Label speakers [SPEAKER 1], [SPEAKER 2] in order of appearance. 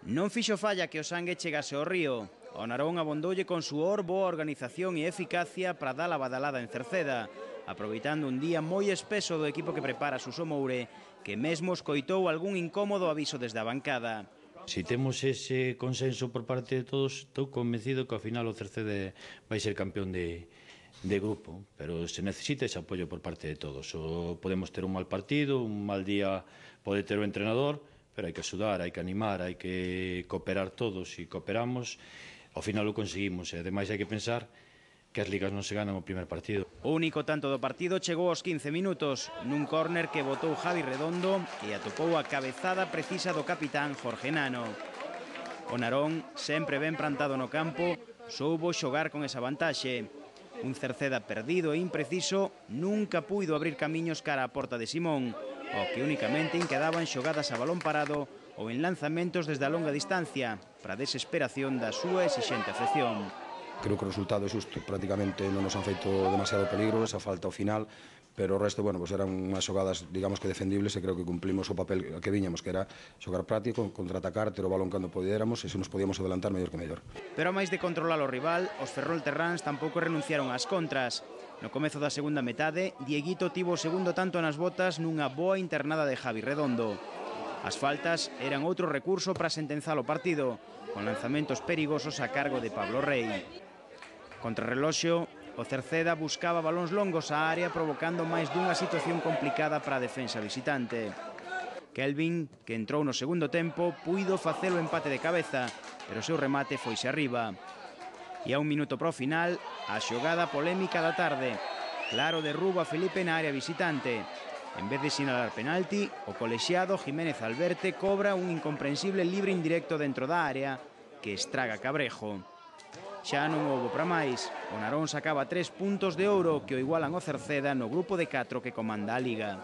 [SPEAKER 1] Non fixo falla que o sangue chegase ao río. O Narón abondoulle con suor, boa organización e eficacia para dar a badalada en Cerceda, aproveitando un día moi espeso do equipo que prepara Suso Moure, que mesmo escoitou algún incómodo aviso desde a bancada.
[SPEAKER 2] Si temos ese consenso por parte de todos, estou convencido que ao final o Cerceda vai ser campeón de grupo, pero se necesita ese apoio por parte de todos. O podemos ter un mal partido, un mal día pode ter o entrenador, pero hai que axudar, hai que animar, hai que cooperar todos. Se cooperamos, ao final o conseguimos. E ademais hai que pensar que as ligas non se ganan o primer partido.
[SPEAKER 1] O único tanto do partido chegou aos 15 minutos, nun córner que botou Javi Redondo e atopou a cabezada precisa do capitán Jorge Nano. O Narón, sempre ben plantado no campo, soubo xogar con esa vantaxe. Un Cerceda perdido e impreciso nunca puido abrir camiños cara á porta de Simón, o que únicamente quedaban xogadas a balón parado ou en lanzamentos desde a longa distancia, para a desesperación da súa exixente afección.
[SPEAKER 3] Creo que o resultado é xusto, prácticamente non nos han feito demasiado peligro, esa falta ao final, pero o resto, bueno, pues eran unhas xogadas, digamos que defendibles, e creo que cumplimos o papel que viñamos, que era xogar práctico, contraatacar, ter o balón cando podéramos, e se nos podíamos adelantar, mellor que mellor.
[SPEAKER 1] Pero a máis de controlar o rival, os ferrolterráns tampouco renunciaron ás contras. No comezo da segunda metade, Dieguito tivo o segundo tanto nas botas nunha boa internada de Javi Redondo. As faltas eran outro recurso para sentenzar o partido, con lanzamentos perigosos a cargo de Pablo Rey. Contra reloxo, o Cerceda buscaba balóns longos á área, provocando máis dunha situación complicada para a defensa visitante. Kelvin, que entrou no segundo tempo, puido facelo empate de cabeza, pero o seu remate foise arriba. E a un minuto para o final, a xogada polémica da tarde. Claro derrubo a Felipe na área visitante. En vez de sinalar penalti, o colexiado Jiménez Alberte cobra un incomprensible libre indirecto dentro da área que estraga Cabrejo. Xa non houbo para máis. O Narón sacaba 3 puntos de ouro que o igualan o Cerceda no grupo de 4 que comanda a Liga.